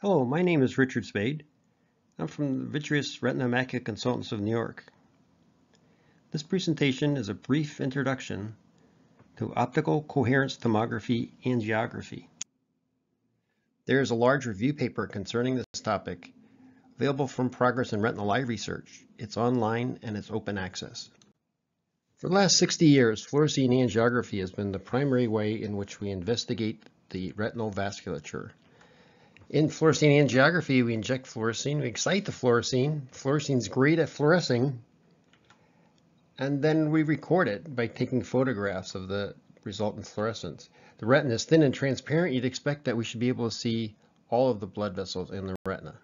Hello, my name is Richard Spaide. I'm from the Vitreous Retina Macula Consultants of New York. This presentation is a brief introduction to optical coherence tomography angiography. There is a large review paper concerning this topic available from Progress in Retinal Eye Research. It's online and it's open access. For the last 60 years, fluorescein angiography has been the primary way in which we investigate the retinal vasculature. In fluorescein angiography, we inject fluorescein, we excite the fluorescein. Fluorescein's great at fluorescing, and then we record it by taking photographs of the resultant fluorescence. The retina is thin and transparent. You'd expect that we should be able to see all of the blood vessels in the retina.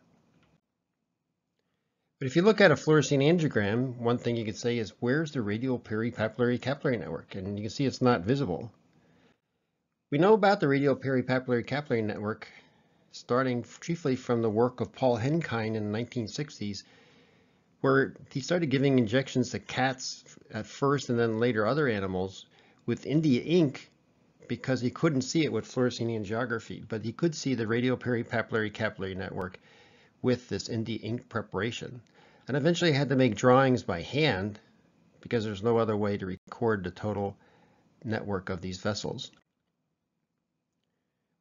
But if you look at a fluorescein angiogram, one thing you could say is, where's the radial peripapillary capillary network? And you can see it's not visible. We know about the radial peripapillary capillary network starting chiefly from the work of Paul Henkind in the 1960s, where he started giving injections to cats at first and then later other animals with India ink because he couldn't see it with fluorescein angiography, but he could see the radial peripapillary capillary network with this India ink preparation. And eventually had to make drawings by hand because there's no other way to record the total network of these vessels.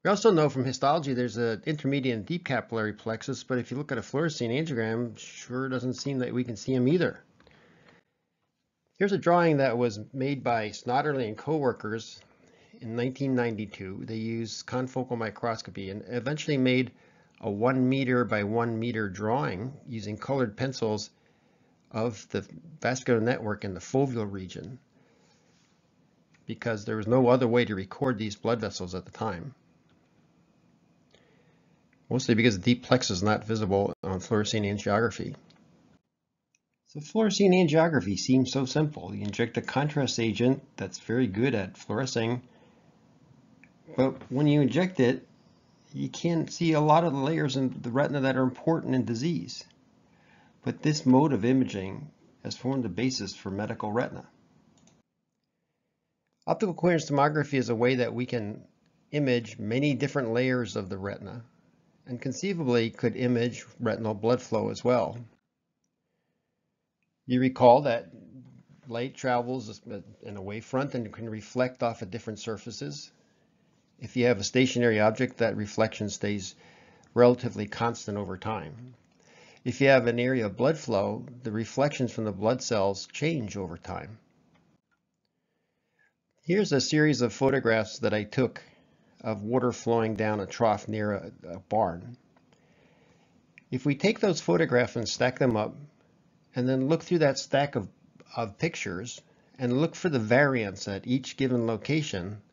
We also know from histology there's an intermediate and deep capillary plexus, but if you look at a fluorescein angiogram, sure doesn't seem that we can see them either. Here's a drawing that was made by Snodderly and co-workers in 1992. They used confocal microscopy and eventually made a 1 meter by 1 meter drawing using colored pencils of the vascular network in the foveal region, because there was no other way to record these blood vessels at the time. Mostly because the deep plexus is not visible on fluorescein angiography. So fluorescein angiography seems so simple. You inject a contrast agent that's very good at fluorescing, but when you inject it, you can't see a lot of the layers in the retina that are important in disease. But this mode of imaging has formed the basis for medical retina. Optical coherence tomography is a way that we can image many different layers of the retina, and conceivably could image retinal blood flow as well. You recall that light travels in a wavefront and can reflect off of different surfaces. If you have a stationary object, that reflection stays relatively constant over time. If you have an area of blood flow, the reflections from the blood cells change over time. Here's a series of photographs that I took of water flowing down a trough near a barn. If we take those photographs and stack them up, and then look through that stack of pictures and look for the variance at each given location,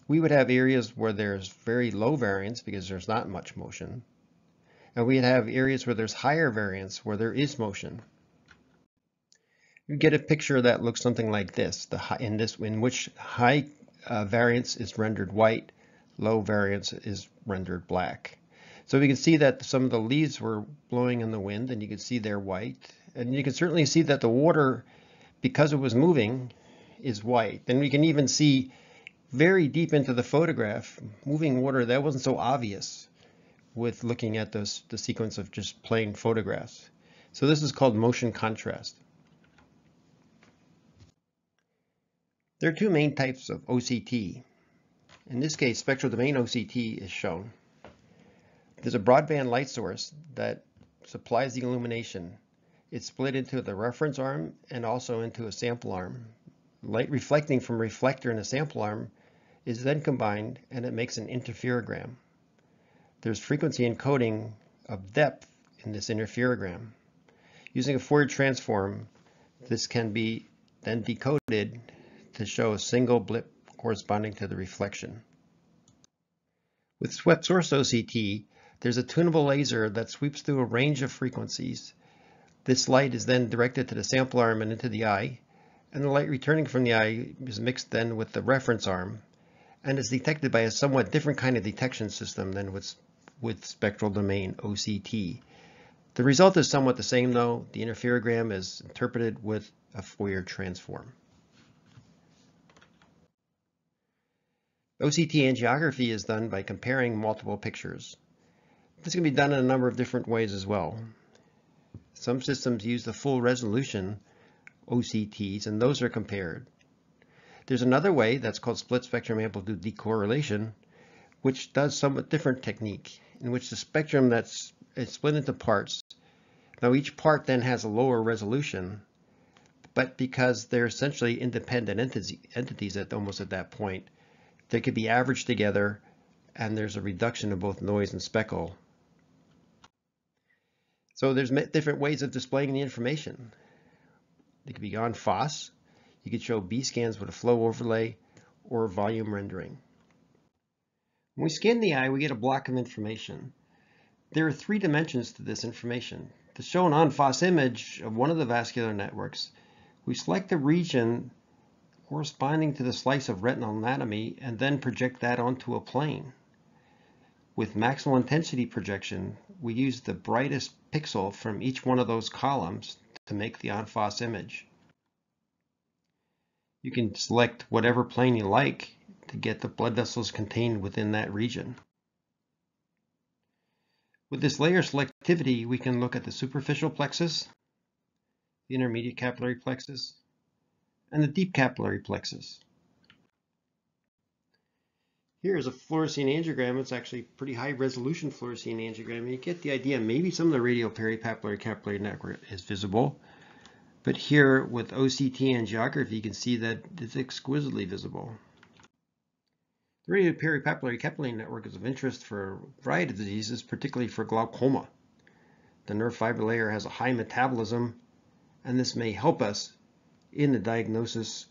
we would have areas where there's very low variance because there's not much motion, and we'd have areas where there's higher variance where there is motion. You get a picture that looks something like this, in which high variance is rendered white, low variance is rendered black. So we can see that some of the leaves were blowing in the wind, and you can see they're white. And you can certainly see that the water, because it was moving, is white. And we can even see very deep into the photograph, moving water that wasn't so obvious with looking at the sequence of just plain photographs. So this is called motion contrast. There are two main types of OCT. In this case, spectral domain OCT is shown. There's a broadband light source that supplies the illumination. It's split into the reference arm and also into a sample arm. Light reflecting from a reflector in a sample arm is then combined, and it makes an interferogram. There's frequency encoding of depth in this interferogram. Using a Fourier transform, this can be then decoded to show a single blip corresponding to the reflection. With swept source OCT, there's a tunable laser that sweeps through a range of frequencies. This light is then directed to the sample arm and into the eye, and the light returning from the eye is mixed then with the reference arm, and is detected by a somewhat different kind of detection system than with spectral domain OCT. The result is somewhat the same though. The interferogram is interpreted with a Fourier transform. OCT angiography is done by comparing multiple pictures. This can be done in a number of different ways as well. Some systems use the full resolution OCTs, and those are compared. There's another way that's called split spectrum amplitude decorrelation, which does somewhat different technique, in which the spectrum is split into parts. Now each part then has a lower resolution, but because they're essentially independent entities almost at that point, they could be averaged together, and there's a reduction of both noise and speckle. So there's different ways of displaying the information. It could be on FOSS. You could show B scans with a flow overlay or volume rendering. When we scan the eye, we get a block of information. There are 3 dimensions to this information. To show an on-FOSS image of one of the vascular networks, we select the region corresponding to the slice of retinal anatomy and then project that onto a plane. With maximal intensity projection, we use the brightest pixel from each one of those columns to make the on-FOSS image. You can select whatever plane you like to get the blood vessels contained within that region. With this layer selectivity, we can look at the superficial plexus, the intermediate capillary plexus, and the deep capillary plexus. Here is a fluorescein angiogram. It's actually a pretty high resolution fluorescein angiogram. You get the idea maybe some of the radial peripapillary capillary network is visible, but here with OCT angiography you can see that it's exquisitely visible. The radial peripapillary capillary network is of interest for a variety of diseases, particularly for glaucoma. The nerve fiber layer has a high metabolism, and this may help us in the diagnosis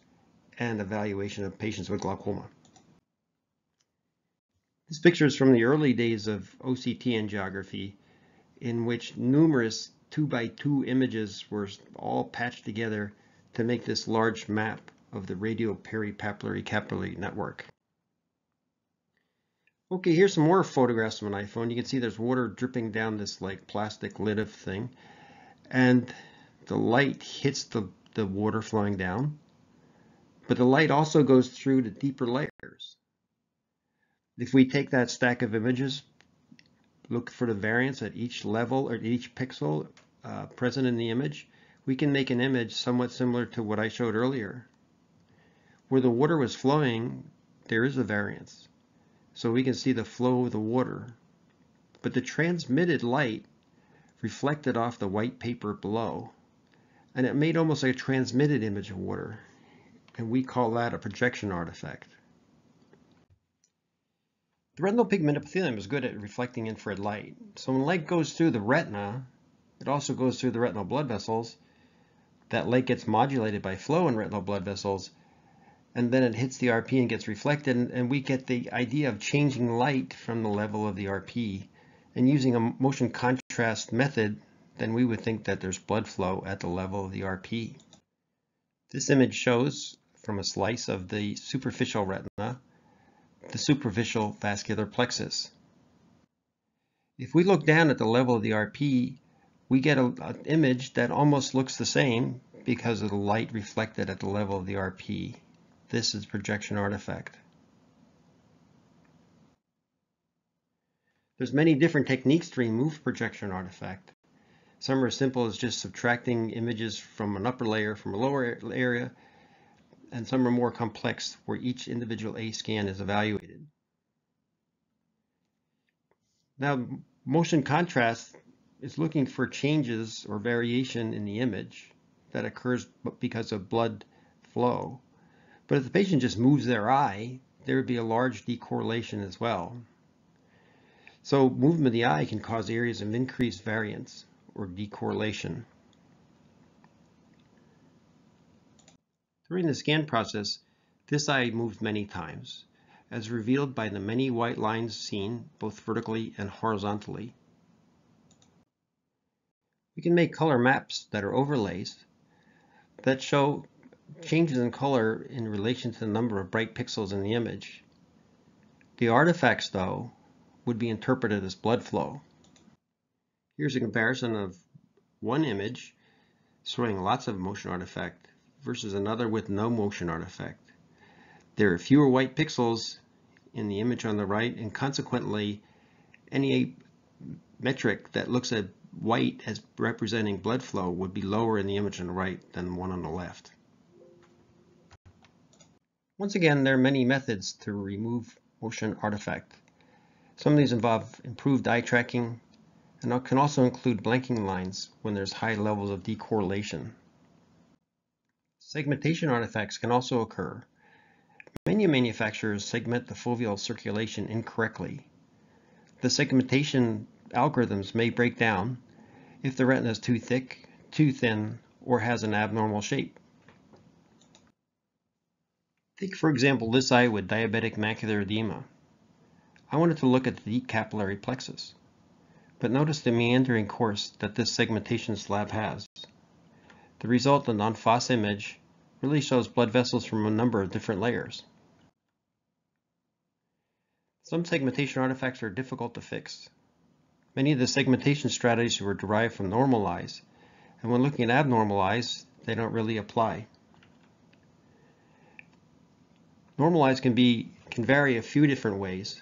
and evaluation of patients with glaucoma. This picture is from the early days of OCT angiography, in which numerous 2x2 images were all patched together to make this large map of the radial peripapillary capillary network. Okay, here's some more photographs from an iPhone. You can see there's water dripping down this like plastic lid of thing, and the light hits the water flowing down, but the light also goes through the deeper layers. If we take that stack of images, look for the variance at each level or at each pixel present in the image, we can make an image somewhat similar to what I showed earlier. Where the water was flowing, there is a variance. So we can see the flow of the water. But the transmitted light reflected off the white paper below, and it made almost like a transmitted image of water. And we call that a projection artifact. The retinal pigment epithelium is good at reflecting infrared light. So when light goes through the retina, it also goes through the retinal blood vessels. That light gets modulated by flow in retinal blood vessels, and then it hits the RP and gets reflected, and we get the idea of changing light from the level of the RP. And using a motion contrast method, then we would think that there's blood flow at the level of the RP. This image shows from a slice of the superficial retina the superficial vascular plexus. If we look down at the level of the RP, we get an image that almost looks the same because of the light reflected at the level of the RP. This is projection artifact. There's many different techniques to remove projection artifact. Some are as simple as just subtracting images from an upper layer from a lower area, and some are more complex where each individual A scan is evaluated. Now, motion contrast is looking for changes or variation in the image that occurs because of blood flow. But if the patient just moves their eye, there would be a large decorrelation as well. So movement of the eye can cause areas of increased variance or decorrelation. During the scan process, this eye moved many times, as revealed by the many white lines seen both vertically and horizontally. We can make color maps that are overlays that show changes in color in relation to the number of bright pixels in the image. The artifacts, though, would be interpreted as blood flow. Here's a comparison of one image showing lots of motion artifact versus another with no motion artifact. There are fewer white pixels in the image on the right, and consequently any metric that looks at white as representing blood flow would be lower in the image on the right than the one on the left. Once again, there are many methods to remove motion artifact. Some of these involve improved eye tracking and can also include blanking lines when there's high levels of decorrelation. Segmentation artifacts can also occur. Many manufacturers segment the foveal circulation incorrectly. The segmentation algorithms may break down if the retina is too thick, too thin, or has an abnormal shape. Take, for example, this eye with diabetic macular edema. I wanted to look at the deep capillary plexus, but notice the meandering course that this segmentation slab has. The resultant en face image really shows blood vessels from a number of different layers. Some segmentation artifacts are difficult to fix. Many of the segmentation strategies were derived from normal eyes, and when looking at abnormal eyes, they don't really apply. Normal eyes can vary a few different ways,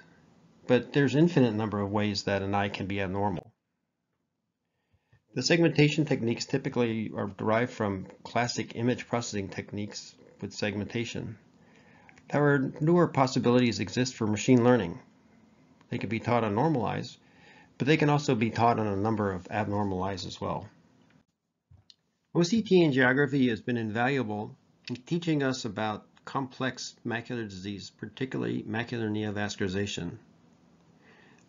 but there's an infinite number of ways that an eye can be abnormal. The segmentation techniques typically are derived from classic image processing techniques with segmentation. However, newer possibilities exist for machine learning. They can be taught on normal eyes, but they can also be taught on a number of abnormal eyes as well. OCT angiography has been invaluable in teaching us about complex macular disease, particularly macular neovascularization.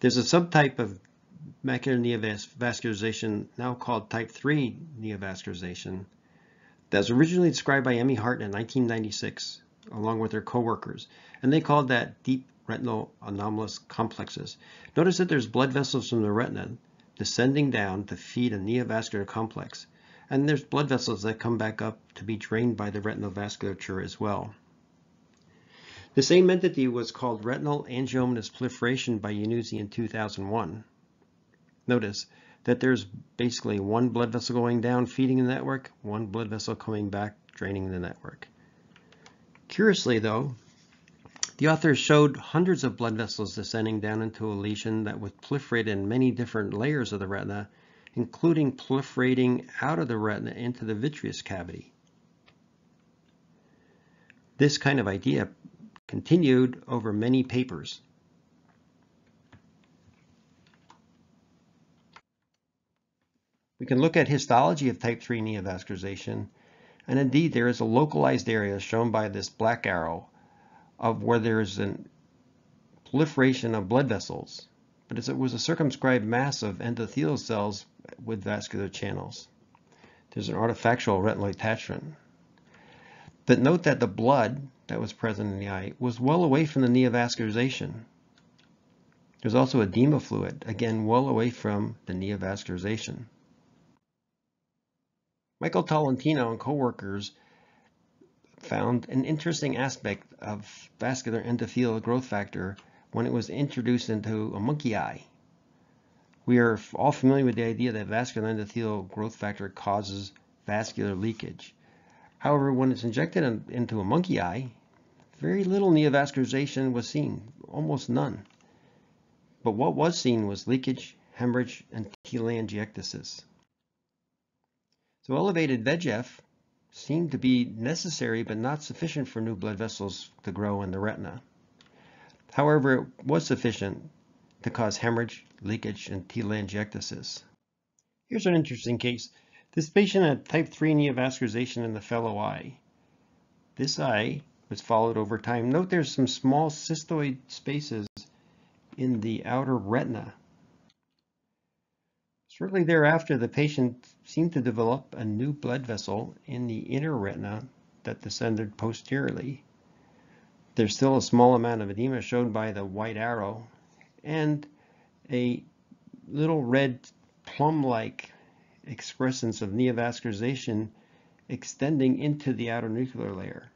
There's a subtype of macular neovascularization now called type 3 neovascularization that was originally described by Emmy Hart in 1996 along with her co-workers, and they called that deep retinal anomalous complexes. Notice that there's blood vessels from the retina descending down to feed a neovascular complex, and there's blood vessels that come back up to be drained by the retinal vasculature as well. The same entity was called retinal angiomatous proliferation by Iannuzzi in 2001. Notice that there's basically one blood vessel going down feeding the network, one blood vessel coming back draining the network. Curiously though, the authors showed hundreds of blood vessels descending down into a lesion that would proliferate in many different layers of the retina, including proliferating out of the retina into the vitreous cavity. This kind of idea continued over many papers. We can look at histology of type 3 neovascularization, and indeed there is a localized area shown by this black arrow of where there is a proliferation of blood vessels, but it was a circumscribed mass of endothelial cells with vascular channels. There's an artifactual retinal attachment. But note that the blood that was present in the eye was well away from the neovascularization. There's also edema fluid, again well away from the neovascularization. Michael Tolentino and co-workers found an interesting aspect of vascular endothelial growth factor when it was introduced into a monkey eye. We are all familiar with the idea that vascular endothelial growth factor causes vascular leakage. However, when it's injected into a monkey eye, very little neovascularization was seen, almost none. But what was seen was leakage, hemorrhage, and telangiectasis. So elevated VEGF seemed to be necessary but not sufficient for new blood vessels to grow in the retina. However, it was sufficient to cause hemorrhage, leakage, and telangiectasis. Here's an interesting case. This patient had type 3 neovascularization in the fellow eye. This eye was followed over time. Note there's some small cystoid spaces in the outer retina. Shortly thereafter, the patient seemed to develop a new blood vessel in the inner retina that descended posteriorly. There's still a small amount of edema shown by the white arrow and a little red plum-like excrescence of neovascularization extending into the outer nuclear layer.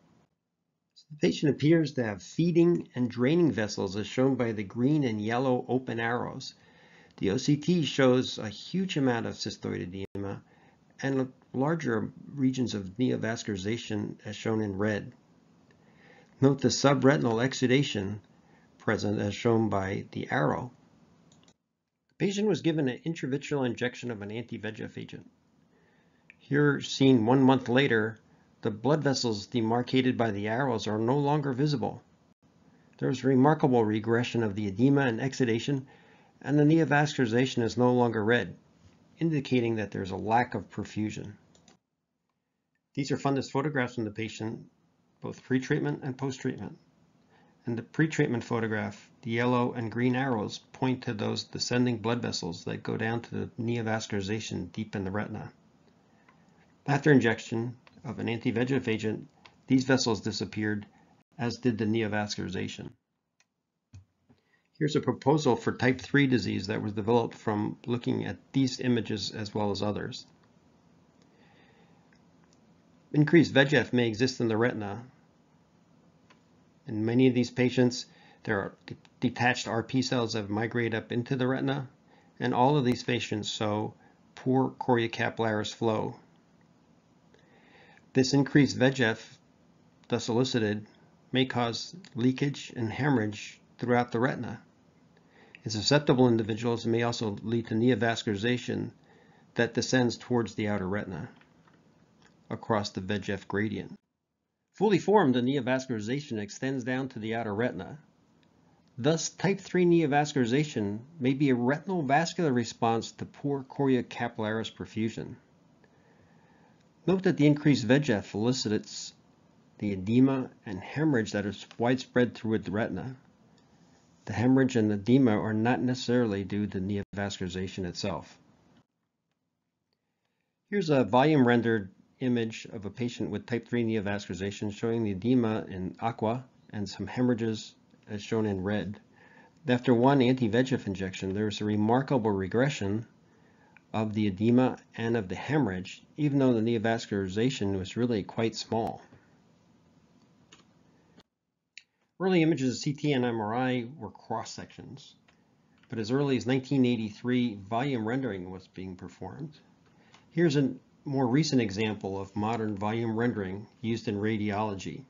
So the patient appears to have feeding and draining vessels as shown by the green and yellow open arrows. The OCT shows a huge amount of cystoid edema and larger regions of neovascularization as shown in red. Note the subretinal exudation present as shown by the arrow. Patient was given an intravitreal injection of an anti-VEGF agent. Here, seen 1 month later, the blood vessels demarcated by the arrows are no longer visible. There is remarkable regression of the edema and exudation, and the neovascularization is no longer red, indicating that there's a lack of perfusion. These are fundus photographs from the patient, both pre-treatment and post-treatment. In the pre-treatment photograph, the yellow and green arrows point to those descending blood vessels that go down to the neovascularization deep in the retina. After injection of an anti-VEGF agent, these vessels disappeared, as did the neovascularization. Here's a proposal for type 3 disease that was developed from looking at these images as well as others. Increased VEGF may exist in the retina. In many of these patients, there are detached RP cells that have migrated up into the retina, and all of these patients show poor choriocapillaris flow. This increased VEGF, thus elicited, may cause leakage and hemorrhage throughout the retina. In susceptible individuals, it may also lead to neovascularization that descends towards the outer retina across the VEGF gradient. Fully formed, the neovascularization extends down to the outer retina. Thus, type 3 neovascularization may be a retinal vascular response to poor choriocapillaris perfusion. Note that the increased VEGF elicits the edema and hemorrhage that is widespread through the retina. The hemorrhage and edema are not necessarily due to neovascularization itself. Here's a volume rendered image of a patient with type 3 neovascularization showing the edema in aqua and some hemorrhages as shown in red. After one anti-VEGF injection, there was a remarkable regression of the edema and of the hemorrhage, even though the neovascularization was really quite small. Early images of CT and MRI were cross-sections, but as early as 1983, volume rendering was being performed. Here's a more recent example of modern volume rendering used in radiology.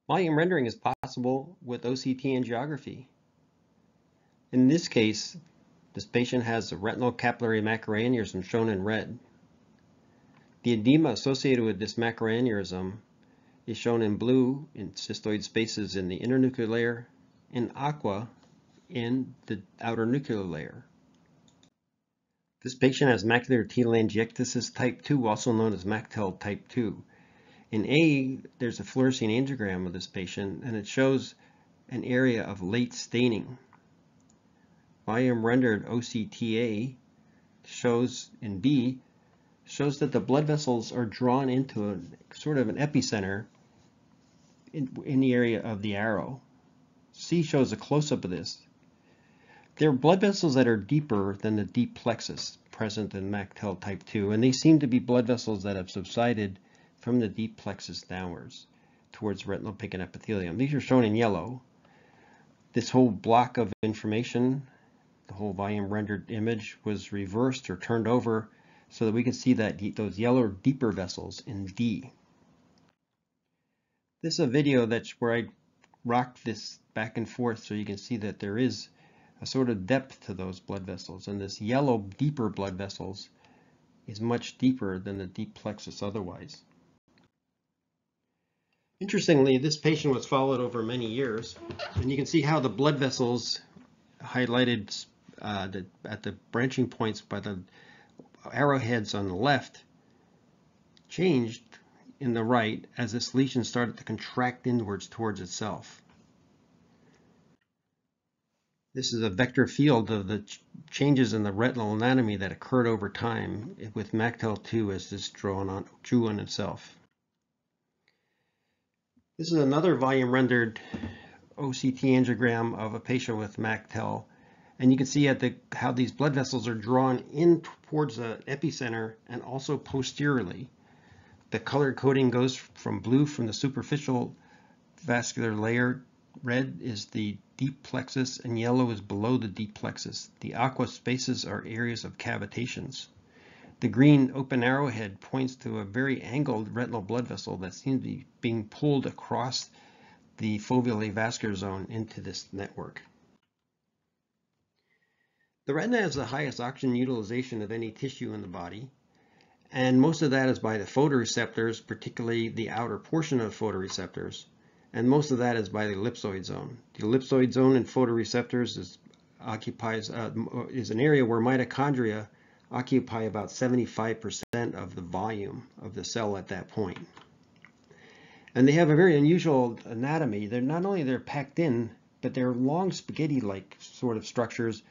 Volume rendering is possible with OCT angiography. In this case, this patient has a retinal capillary macroaneurysm shown in red. The edema associated with this macroaneurysm is shown in blue in cystoid spaces in the internuclear layer, in aqua in the outer nuclear layer. This patient has macular telangiectasis type 2, also known as MACTEL type 2. In A, there's a fluorescein angiogram of this patient, and it shows an area of late staining. Volume rendered OCTA shows in B, shows that the blood vessels are drawn into a sort of an epicenter in the area of the arrow. C shows a close-up of this. There are blood vessels that are deeper than the deep plexus present in MACTEL type 2, and they seem to be blood vessels that have subsided from the deep plexus downwards towards retinal pigment epithelium. These are shown in yellow. This whole block of information, the whole volume rendered image, was reversed or turned over so that we can see that those yellow deeper vessels in D. This is a video that's where I rock this back and forth so you can see that there is a sort of depth to those blood vessels, and this yellow deeper blood vessels is much deeper than the deep plexus otherwise. Interestingly, this patient was followed over many years, and you can see how the blood vessels highlighted at the branching points by the arrowheads on the left changed in the right as this lesion started to contract inwards towards itself. This is a vector field of the changes in the retinal anatomy that occurred over time with MACTEL 2 as this drew on itself. This is another volume rendered OCT angiogram of a patient with MACTEL, and you can see how these blood vessels are drawn in towards the epicenter and also posteriorly. The color coding goes from blue from the superficial vascular layer, red is the deep plexus, and yellow is below the deep plexus. The aqua spaces are areas of cavitations. The green open arrowhead points to a very angled retinal blood vessel that seems to be being pulled across the foveolae vascular zone into this network. The retina has the highest oxygen utilization of any tissue in the body, and most of that is by the photoreceptors, particularly the outer portion of photoreceptors, and most of that is by the ellipsoid zone. The ellipsoid zone in photoreceptors is an area where mitochondria occupy about 75% of the volume of the cell at that point. And they have a very unusual anatomy. They're packed in, but they're long spaghetti-like sort of structures,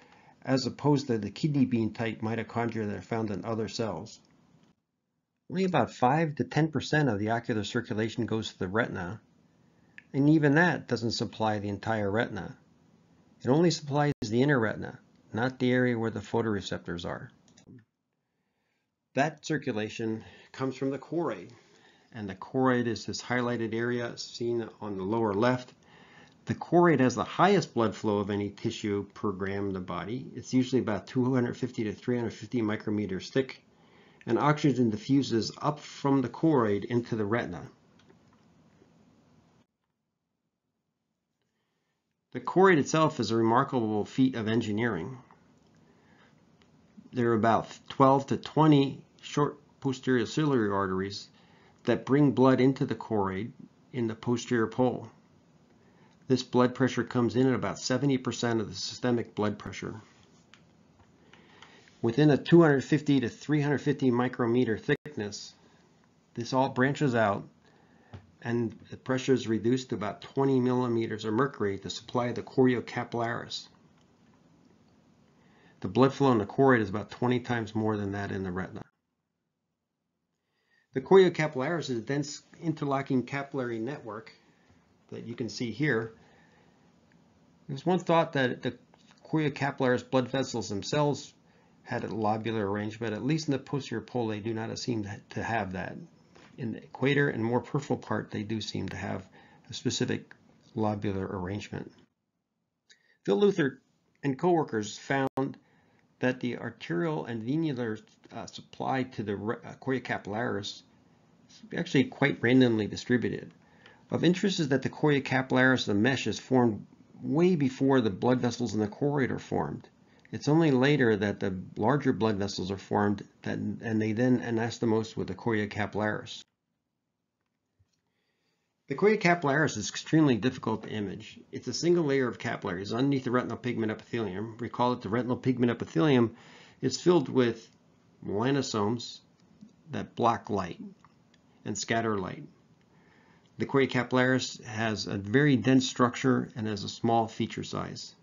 as opposed to the kidney bean type mitochondria that are found in other cells. Only about 5 to 10% of the ocular circulation goes to the retina, and even that doesn't supply the entire retina. It only supplies the inner retina, not the area where the photoreceptors are. That circulation comes from the choroid, and the choroid is this highlighted area seen on the lower left. The choroid has the highest blood flow of any tissue per gram in the body. It's usually about 250 to 350 micrometers thick, and oxygen diffuses up from the choroid into the retina. The choroid itself is a remarkable feat of engineering. There are about 12 to 20 short posterior ciliary arteries that bring blood into the choroid in the posterior pole. This blood pressure comes in at about 70% of the systemic blood pressure. Within a 250 to 350 micrometer thickness, this all branches out, and the pressure is reduced to about 20 millimeters of mercury to supply the choriocapillaris. The blood flow in the choroid is about 20 times more than that in the retina. The choriocapillaris is a dense interlocking capillary network that you can see here. There's one thought that the choriocapillaris blood vessels themselves had a lobular arrangement. At least in the posterior pole, they do not seem to have that. In the equator and more peripheral part, they do seem to have a specific lobular arrangement. Phil Luther and co-workers found that the arterial and venular supply to the choriocapillaris is actually quite randomly distributed. Of interest is that the choriocapillaris, the mesh, is formed way before the blood vessels in the choroid are formed. It's only later that the larger blood vessels are formed, and they then anastomose with the choriocapillaris. The choriocapillaris is extremely difficult to image. It's a single layer of capillaries underneath the retinal pigment epithelium. Recall that the retinal pigment epithelium is filled with melanosomes that block light and scatter light. The choriocapillaris has a very dense structure and has a small feature size.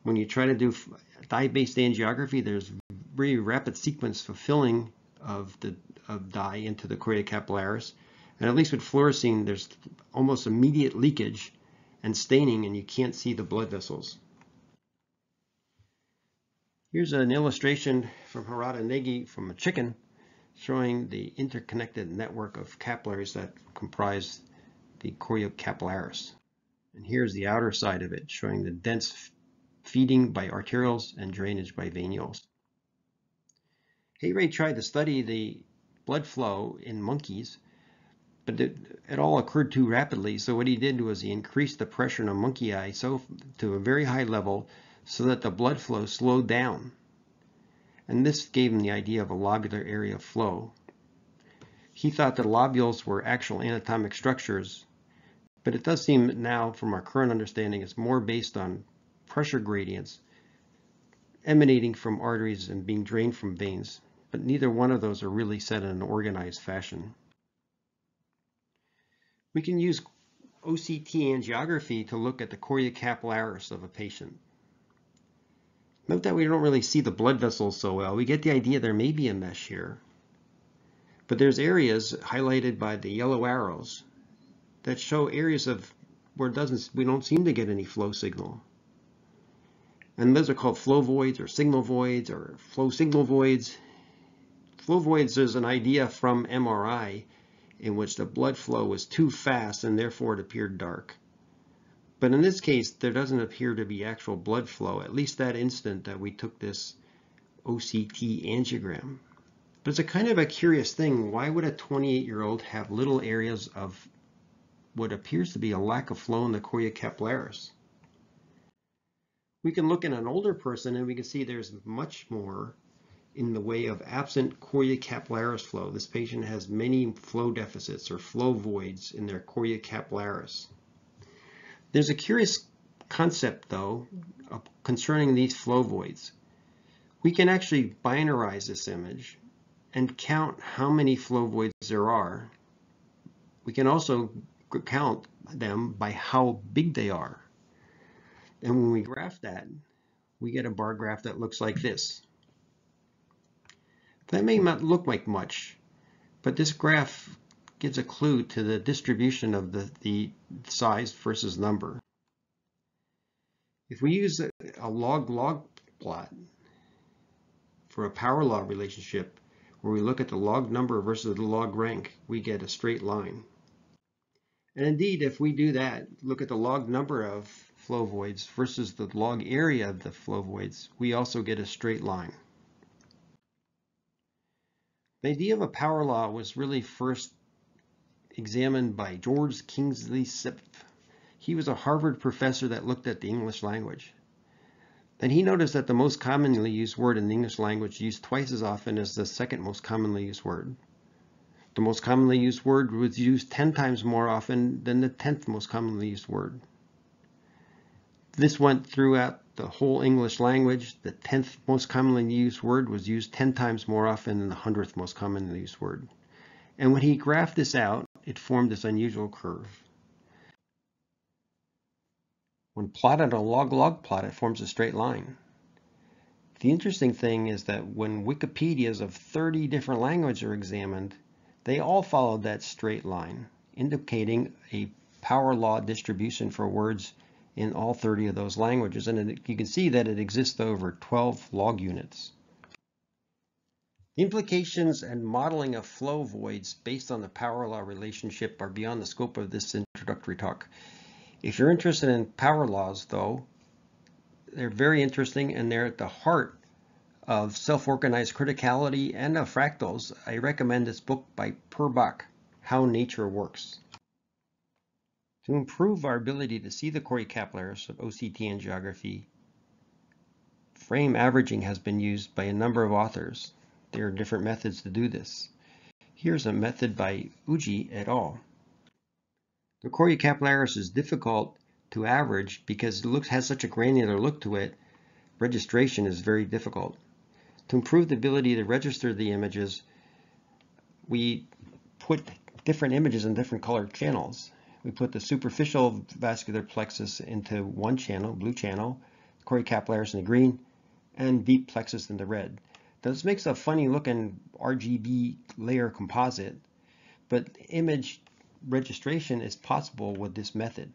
When you try to do dye-based angiography, there's very rapid sequence fulfilling of dye into the choriocapillaris. And at least with fluorescein, there's almost immediate leakage and staining, and you can't see the blood vessels. Here's an illustration from Harada Negi from a chicken showing the interconnected network of capillaries that comprise the choriocapillaris. And here's the outer side of it, showing the dense feeding by arterioles and drainage by venules. Hayray tried to study the blood flow in monkeys, but it all occurred too rapidly. So what he did was he increased the pressure in a monkey eye to a very high level so that the blood flow slowed down. And this gave him the idea of a lobular area of flow. He thought that lobules were actual anatomic structures, but it does seem now, from our current understanding, it's more based on pressure gradients emanating from arteries and being drained from veins, but neither one of those are really set in an organized fashion. We can use OCT angiography to look at the choriocapillaris of a patient. Note that we don't really see the blood vessels so well. We get the idea there may be a mesh here, but there's areas highlighted by the yellow arrows that show areas of where we don't seem to get any flow signal. And those are called flow voids or signal voids or flow signal voids. Flow voids is an idea from MRI in which the blood flow was too fast and therefore it appeared dark. But in this case, there doesn't appear to be actual blood flow, at least that instant that we took this OCT angiogram. But it's a kind of a curious thing. Why would a 28-year-old have little areas of what appears to be a lack of flow in the choriocapillaris? We can look at an older person and we can see there's much more in the way of absent chorea capillaris flow. This patient has many flow deficits or flow voids in their chorea capillaris. There's a curious concept, though, concerning these flow voids. We can actually binarize this image and count how many flow voids there are. We can also count them by how big they are. And when we graph that, we get a bar graph that looks like this. That may not look like much, but this graph gives a clue to the distribution of the size versus number. If we use a log-log plot for a power law relationship, where we look at the log number versus the log rank, we get a straight line. And indeed, if we do that, look at the log number of flow voids versus the log area of the flow voids, we also get a straight line. The idea of a power law was really first examined by George Kingsley Sipf. He was a Harvard professor that looked at the English language. And he noticed that the most commonly used word in the English language used twice as often as the second most commonly used word. The most commonly used word was used 10 times more often than the 10th most commonly used word. This went throughout the whole English language. The 10th most commonly used word was used 10 times more often than the 100th most commonly used word. And when he graphed this out, it formed this unusual curve. When plotted on a log-log plot, it forms a straight line. The interesting thing is that when Wikipedias of 30 different languages are examined, they all followed that straight line, indicating a power law distribution for words in all 30 of those languages. And you can see that it exists over 12 log units. The implications and modeling of flow voids based on the power law relationship are beyond the scope of this introductory talk. If you're interested in power laws, though, they're very interesting and they're at the heart of self-organized criticality and of fractals. I recommend this book by Purbach, How Nature Works. To improve our ability to see the chorea capillaris of OCT angiography, frame averaging has been used by a number of authors. There are different methods to do this. Here's a method by Uji et al. The chorea capillaris is difficult to average because it has such a granular look to it. Registration is very difficult. To improve the ability to register the images, we put different images in different colored channels. We put the superficial vascular plexus into one channel, blue channel, chorea capillaris in the green, and deep plexus in the red. This makes a funny looking RGB layer composite, but image registration is possible with this method.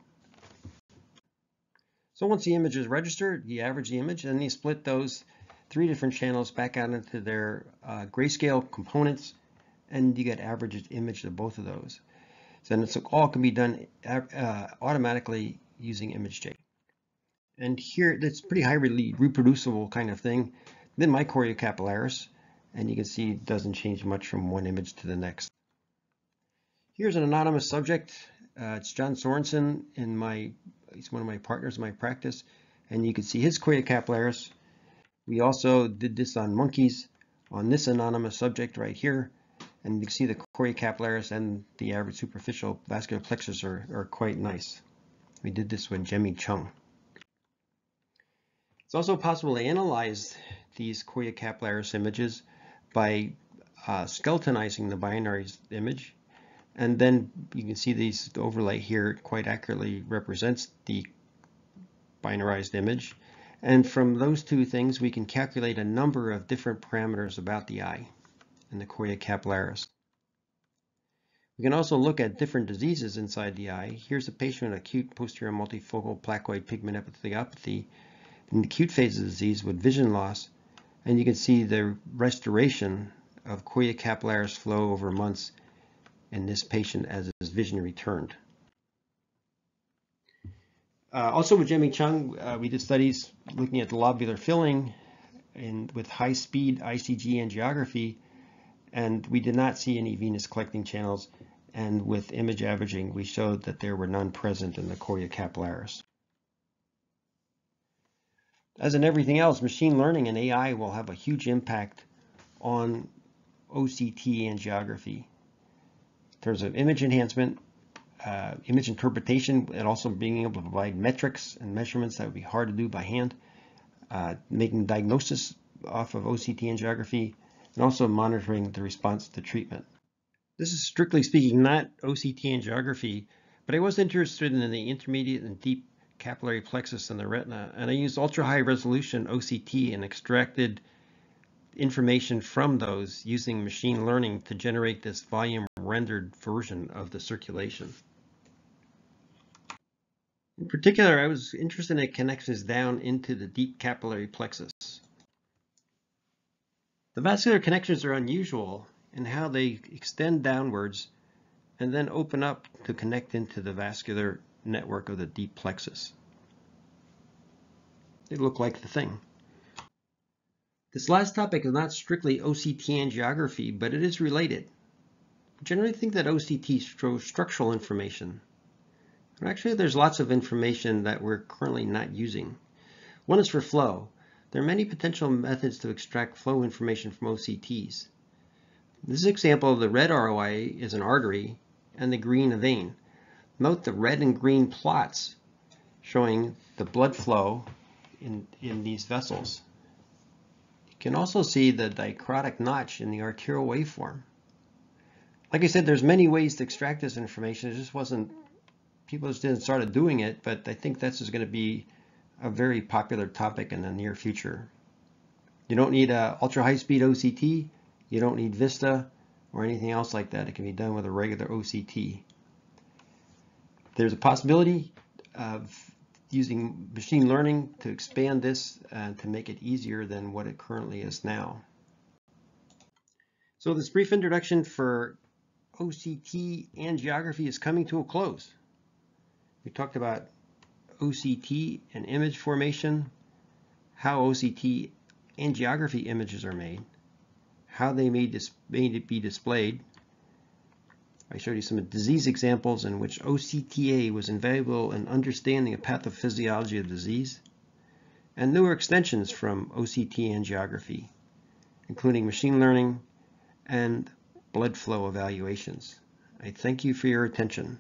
So once the image is registered, you average the image and you split those 3 different channels back out into their grayscale components, and you get averaged image of both of those. So then it's all can be done automatically using ImageJ. And here, it's pretty highly reproducible kind of thing. Then my chorea capillaris, and you can see it doesn't change much from one image to the next. Here's an anonymous subject. It's John Sorensen. He's one of my partners in my practice, and you can see his chorea capillaris. We also did this on monkeys on this anonymous subject right here, and you can see the chorea capillaris and the average superficial vascular plexus are quite nice. We did this with Jemmy Chung. It's also possible to analyze these chorea capillaris images by skeletonizing the binary image, and then you can see the overlay here quite accurately represents the binarized image. And from those two things, we can calculate a number of different parameters about the eye and the chorea capillaris. We can also look at different diseases inside the eye. Here's a patient with acute posterior multifocal placoid pigment epitheliopathy in the acute phase of the disease with vision loss, and you can see the restoration of chorea capillaris flow over months in this patient as his vision returned. Also with Jemmy Chung, we did studies looking at the lobular filling with high-speed ICG angiography, and we did not see any venous collecting channels, and with image averaging we showed that there were none present in the chorea capillaris. As in everything else, machine learning and AI will have a huge impact on OCT angiography in terms of image enhancement, image interpretation, and also being able to provide metrics and measurements that would be hard to do by hand, making diagnosis off of OCT angiography, and also monitoring the response to treatment. This is strictly speaking not OCT angiography, but I was interested in the intermediate and deep capillary plexus in the retina, and I used ultra-high resolution OCT and extracted information from those using machine learning to generate this volume rendered version of the circulation. In particular, I was interested in connections down into the deep capillary plexus. The vascular connections are unusual in how they extend downwards and then open up to connect into the vascular network of the deep plexus. They look like the thing. This last topic is not strictly OCT angiography, but it is related. We generally think that OCT shows structural information. But actually, there's lots of information that we're currently not using. One is for flow. There are many potential methods to extract flow information from OCTs. This example of the red ROI is an artery and the green a vein. Note the red and green plots showing the blood flow in these vessels. You can also see the dichrotic notch in the arterial waveform. Like I said, there's many ways to extract this information. It just wasn't, people just didn't start doing it, but I think this is going to be a very popular topic in the near future. You don't need a ultra high speed OCT. You don't need Vista or anything else like that. It can be done with a regular OCT. There's a possibility of using machine learning to expand this and to make it easier than what it currently is now. So this brief introduction for OCT angiography is coming to a close. We talked about OCT and image formation, how OCT angiography images are made, how they may be displayed. I showed you some disease examples in which OCTA was invaluable in understanding the pathophysiology of disease, and newer extensions from OCT angiography, including machine learning and blood flow evaluations. I thank you for your attention.